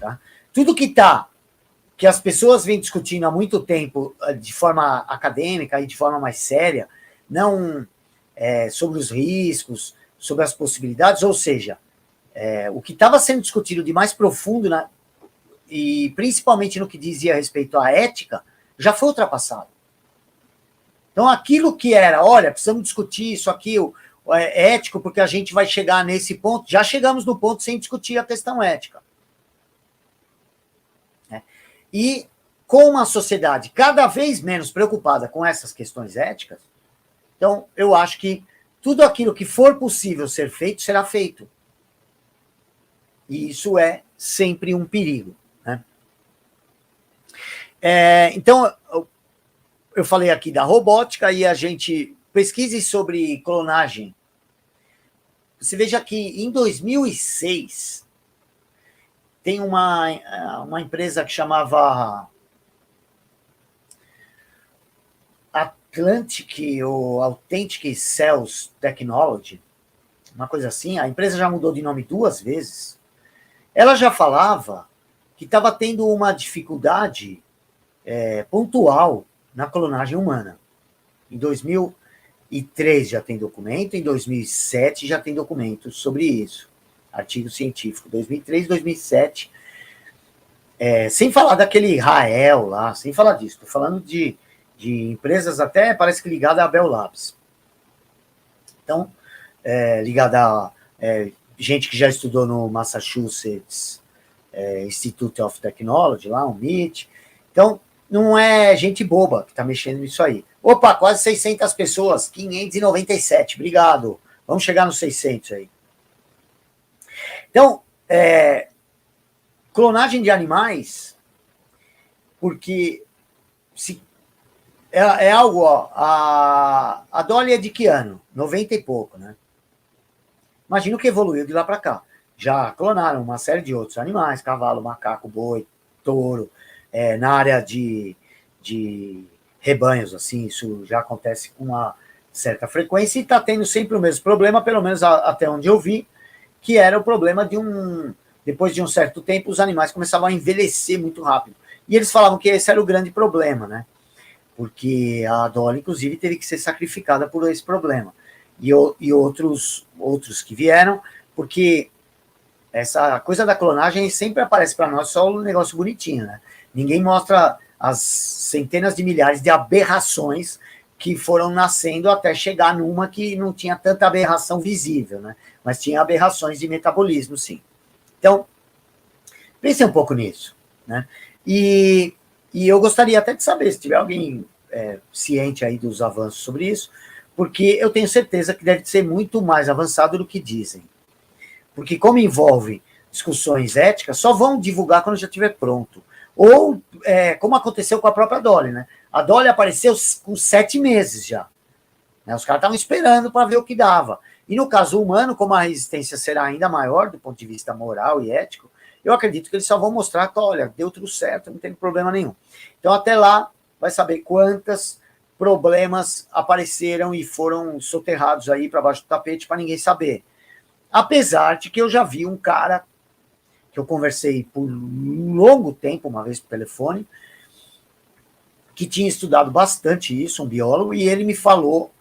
tá? Tudo que as pessoas vêm discutindo há muito tempo de forma acadêmica e de forma mais séria, não sobre os riscos, sobre as possibilidades, ou seja, o que estava sendo discutido de mais profundo, e principalmente no que dizia respeito à ética, já foi ultrapassado. Então, aquilo que era, olha, precisamos discutir isso aqui, é ético, porque a gente vai chegar nesse ponto, já chegamos no ponto sem discutir a questão ética. E com uma sociedade cada vez menos preocupada com essas questões éticas, então eu acho que tudo aquilo que for possível ser feito, será feito. E isso é sempre um perigo. Né? Então, eu falei aqui da robótica e a gente pesquise sobre clonagem. Você veja que em 2006 tem uma empresa que chamava Atlantic ou Authentic Cells Technology, uma coisa assim. A empresa já mudou de nome 2 vezes. Ela já falava que estava tendo uma dificuldade pontual na clonagem humana. Em 2003 já tem documento, em 2007 já tem documento sobre isso. Artigo científico, 2003, 2007. Sem falar daquele Rael lá, sem falar disso. Estou falando de empresas até, parece que ligada à Bell Labs. Então, ligada a gente que já estudou no Massachusetts Institute of Technology, lá, o MIT. Então, não é gente boba que está mexendo nisso aí. Opa, quase 600 pessoas, 597, obrigado. Vamos chegar nos 600 aí. Então, clonagem de animais, porque é algo, ó, a Dolly é de que ano? 90 e pouco, né? Imagina o que evoluiu de lá para cá. Já clonaram uma série de outros animais, cavalo, macaco, boi, touro, na área de rebanhos, assim, isso já acontece com uma certa frequência e está tendo sempre o mesmo problema, pelo menos até onde eu vi, que era o problema depois de um certo tempo, os animais começavam a envelhecer muito rápido. E eles falavam que esse era o grande problema, né? Porque a Dolly, inclusive, teve que ser sacrificada por esse problema. E outros que vieram, porque essa coisa da clonagem sempre aparece para nós só um negócio bonitinho, né? Ninguém mostra as centenas de milhares de aberrações que foram nascendo até chegar numa que não tinha tanta aberração visível, né? Mas tinha aberrações de metabolismo, sim. Então, pense um pouco nisso, né? E eu gostaria até de saber se tiver alguém ciente aí dos avanços sobre isso, porque eu tenho certeza que deve ser muito mais avançado do que dizem. Porque como envolve discussões éticas, só vão divulgar quando já estiver pronto. Ou, como aconteceu com a própria Dolly, né? A Dolly apareceu com 7 meses já. Né? Os caras estavam esperando para ver o que dava. E no caso humano, como a resistência será ainda maior do ponto de vista moral e ético, eu acredito que eles só vão mostrar que, olha, deu tudo certo, não tem problema nenhum. Então, até lá, vai saber quantos problemas apareceram e foram soterrados aí para baixo do tapete para ninguém saber. Apesar de que eu já vi um cara que eu conversei por um longo tempo, uma vez por telefone, que tinha estudado bastante isso, um biólogo, e ele me falou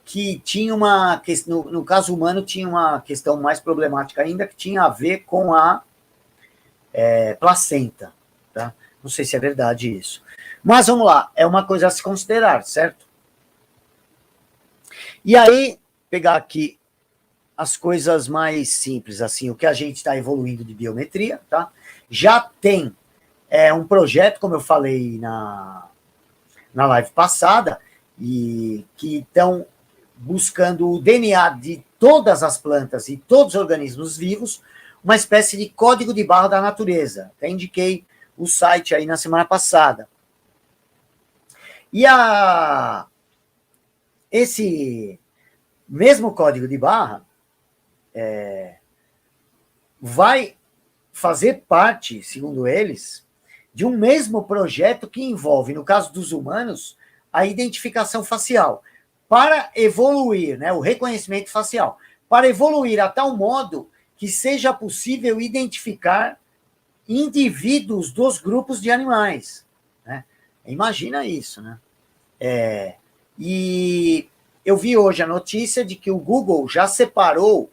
que tinha uma questão, no caso humano, tinha uma questão mais problemática ainda, que tinha a ver com a placenta. Tá? Não sei se é verdade isso. Mas vamos lá, é uma coisa a se considerar, certo? E aí, pegar aqui as coisas mais simples, assim, o que a gente está evoluindo de biometria, tá? Já tem um projeto, como eu falei na live passada, e que estão buscando o DNA de todas as plantas e todos os organismos vivos, uma espécie de código de barra da natureza. Até indiquei o site aí na semana passada. E esse mesmo código de barra vai fazer parte, segundo eles, de um mesmo projeto que envolve, no caso dos humanos, a identificação facial, para evoluir, né, o reconhecimento facial, para evoluir a tal modo que seja possível identificar indivíduos dos grupos de animais, né? Imagina isso, né? E eu vi hoje a notícia de que o Google já separou,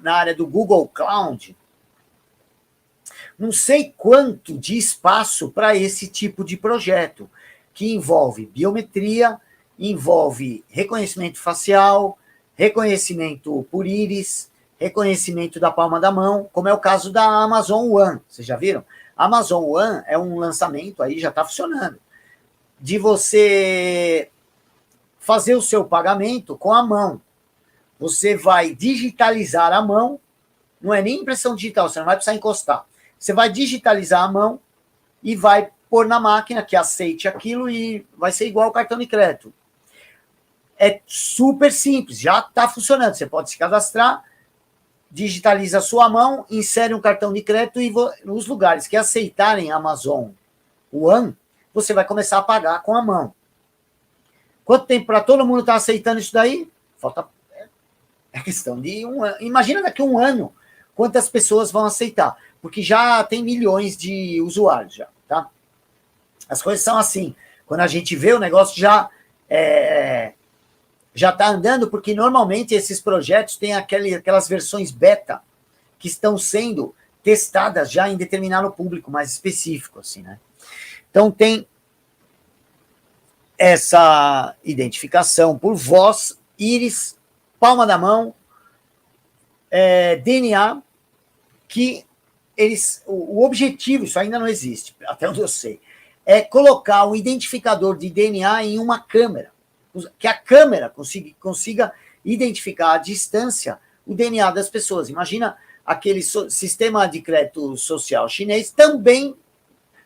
na área do Google Cloud, não sei quanto de espaço para esse tipo de projeto, que envolve biometria, envolve reconhecimento facial, reconhecimento por íris, reconhecimento da palma da mão, como é o caso da Amazon One. Vocês já viram? A Amazon One é um lançamento aí, já está funcionando, de você fazer o seu pagamento com a mão. Você vai digitalizar a mão, não é nem impressão digital, você não vai precisar encostar. Você vai digitalizar a mão e vai pôr na máquina que aceite aquilo e vai ser igual ao cartão de crédito. É super simples, já está funcionando. Você pode se cadastrar, digitaliza a sua mão, insere um cartão de crédito e nos lugares que aceitarem Amazon One, você vai começar a pagar com a mão. Quanto tempo para todo mundo estar aceitando isso daí? Falta... É questão de um ano. Imagina daqui a um ano quantas pessoas vão aceitar, porque já tem milhões de usuários, já, tá? As coisas são assim. Quando a gente vê, o negócio já está andando, porque normalmente esses projetos têm aquelas versões beta que estão sendo testadas já em determinado público mais específico, assim, né? Então, tem essa identificação por voz, íris, palma da mão, DNA, que o objetivo, isso ainda não existe, até onde eu sei, é colocar o identificador de DNA em uma câmera, que a câmera consiga identificar à distância o DNA das pessoas. Imagina aquele sistema de crédito social chinês também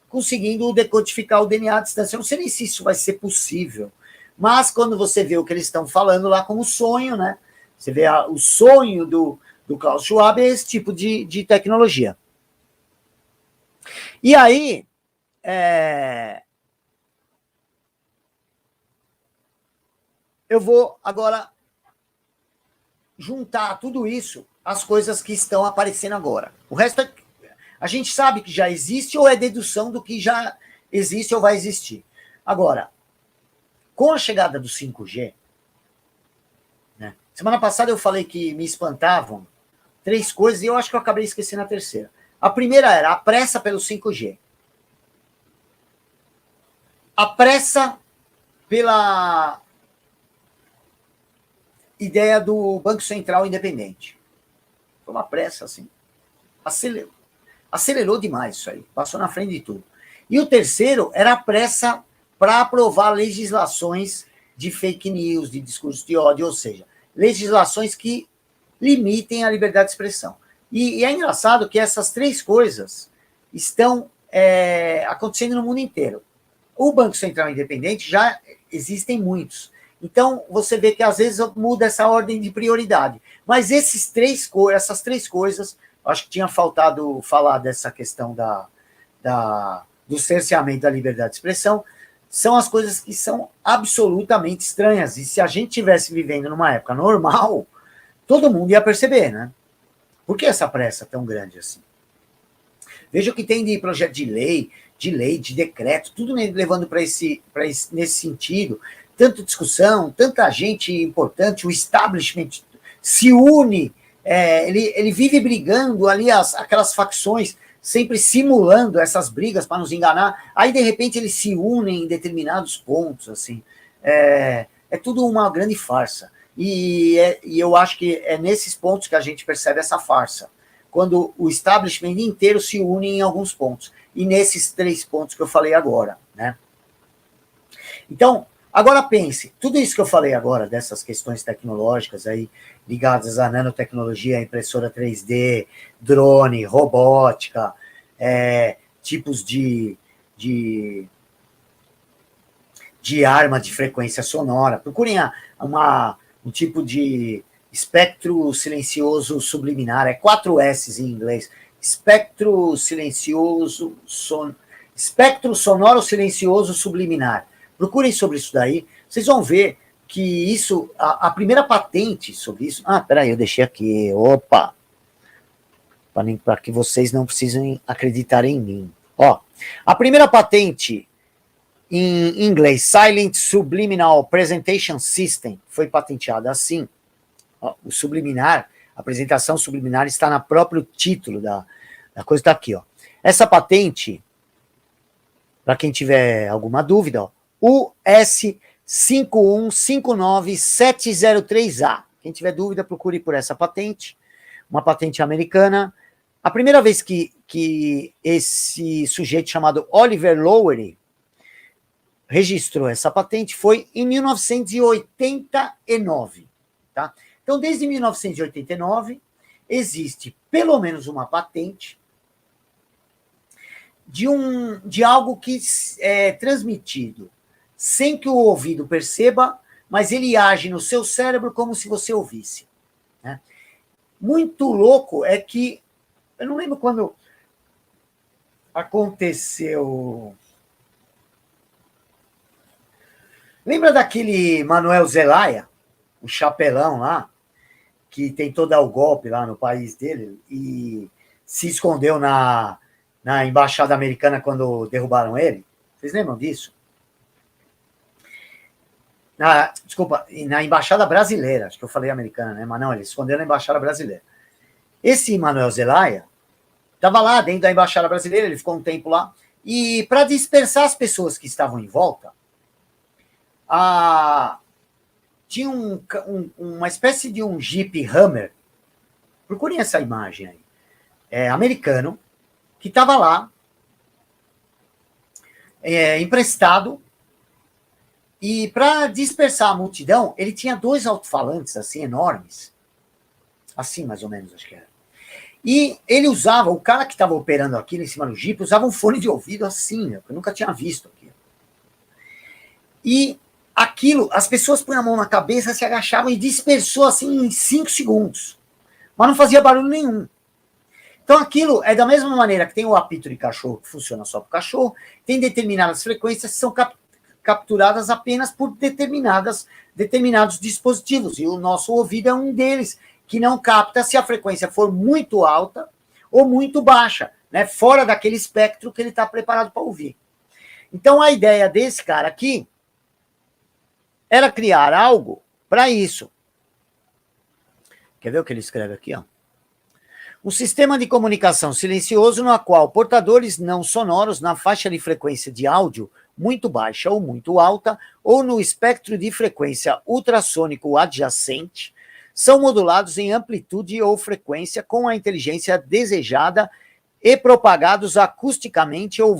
conseguindo decodificar o DNA à distância. Eu não sei nem se isso vai ser possível, mas quando você vê o que eles estão falando lá como sonho, né? Você vê o sonho do Klaus Schwab é esse tipo de tecnologia. E aí, eu vou agora juntar tudo isso às coisas que estão aparecendo agora. O resto a gente sabe que já existe ou é dedução do que já existe ou vai existir. Agora, com a chegada do 5G, né, semana passada eu falei que me espantavam 3 coisas e eu acho que eu acabei esquecendo a terceira. A primeira era a pressa pelo 5G. A pressa pela ideia do Banco Central independente. Foi uma pressa, assim. Acelerou demais isso aí. Passou na frente de tudo. E o terceiro era a pressa para aprovar legislações de fake news, de discurso de ódio, ou seja, legislações que limitem a liberdade de expressão. E é engraçado que essas 3 coisas estão acontecendo no mundo inteiro. O Banco Central Independente já existem muitos. Então, você vê que às vezes muda essa ordem de prioridade. Mas essas 3 coisas, acho que tinha faltado falar dessa questão do cerceamento da liberdade de expressão, são as coisas que são absolutamente estranhas. E se a gente estivesse vivendo numa época normal, todo mundo ia perceber, né? Por que essa pressa tão grande assim? Veja o que tem de projeto de lei, de decreto, tudo levando nesse sentido. Tanta discussão, tanta gente importante, o establishment se une, ele vive brigando ali, aquelas facções, sempre simulando essas brigas para nos enganar, aí de repente eles se unem em determinados pontos, assim. É tudo uma grande farsa. E eu acho que é nesses pontos que a gente percebe essa farsa, quando o establishment inteiro se une em alguns pontos, e nesses 3 pontos que eu falei agora, né? Então, agora pense, tudo isso que eu falei agora, dessas questões tecnológicas aí, ligadas à nanotecnologia, impressora 3D, drone, robótica, tipos de arma de frequência sonora, procurem um tipo de espectro silencioso subliminar, 4 S's em inglês, espectro sonoro silencioso subliminar. Procurem sobre isso daí, vocês vão ver que isso, a primeira patente sobre isso... peraí, eu deixei aqui, opa! para que vocês não precisem acreditar em mim. Ó, a primeira patente em inglês, Silent Subliminal Presentation System, foi patenteada assim. Ó, o subliminar, a apresentação subliminar está no próprio título da coisa, está aqui, ó. Essa patente, para quem tiver alguma dúvida, ó, US 5159703A. Quem tiver dúvida, procure por essa patente, uma patente americana. A primeira vez que esse sujeito chamado Oliver Lowery registrou essa patente foi em 1989, tá? Então, desde 1989, existe pelo menos uma patente de algo que é transmitido sem que o ouvido perceba, mas ele age no seu cérebro como se você ouvisse, né? Muito louco é que, eu não lembro quando aconteceu. Lembra daquele Manuel Zelaya, o chapelão lá, que tentou dar o golpe lá no país dele e se escondeu na embaixada americana quando derrubaram ele? Vocês lembram disso? Desculpa, na embaixada brasileira, acho que eu falei americana, né? Mas não, ele se escondeu na embaixada brasileira. Esse Manuel Zelaya estava lá dentro da embaixada brasileira, ele ficou um tempo lá, e para dispersar as pessoas que estavam em volta, tinha uma espécie de um Jeep Hummer, procurem essa imagem aí, americano, que estava lá, emprestado, e para dispersar a multidão, ele tinha 2 alto-falantes, assim, enormes, assim mais ou menos, acho que era. E ele usava, o cara que estava operando aquilo em cima do Jeep, usava um fone de ouvido assim, eu nunca tinha visto aquilo. E aquilo, as pessoas põem a mão na cabeça, se agachavam e dispersou assim em 5 segundos. Mas não fazia barulho nenhum. Então aquilo é da mesma maneira que tem o apito de cachorro, que funciona só para o cachorro, tem determinadas frequências que são capturadas apenas por determinados dispositivos. E o nosso ouvido é um deles, que não capta se a frequência for muito alta ou muito baixa, né, fora daquele espectro que ele está preparado para ouvir. Então a ideia desse cara aqui era criar algo para isso. Quer ver o que ele escreve aqui? Ó? Um sistema de comunicação silencioso no qual portadores não sonoros na faixa de frequência de áudio muito baixa ou muito alta, ou no espectro de frequência ultrassônico adjacente, são modulados em amplitude ou frequência com a inteligência desejada e propagados acusticamente ou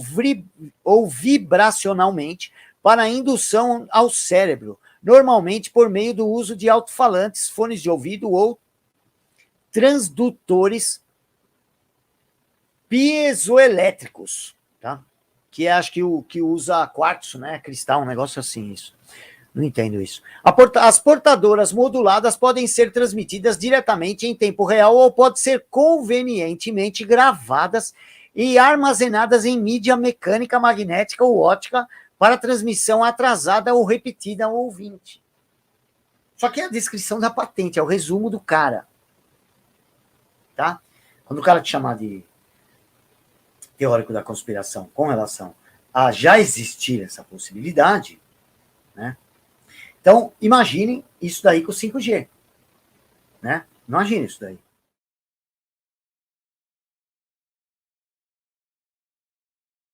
vibracionalmente para a indução ao cérebro, normalmente por meio do uso de alto-falantes, fones de ouvido ou transdutores piezoelétricos, tá? Que é, acho que usa quartzo, né? Cristal, um negócio assim, isso. Não entendo isso. As portadoras moduladas podem ser transmitidas diretamente em tempo real ou podem ser convenientemente gravadas e armazenadas em mídia mecânica, magnética ou óptica para transmissão atrasada ou repetida ao ouvinte. Só que é a descrição da patente, é o resumo do cara. Tá? Quando o cara te chamar de teórico da conspiração com relação a já existir essa possibilidade, né? Então, imaginem isso daí com 5G, né? Imagine isso daí.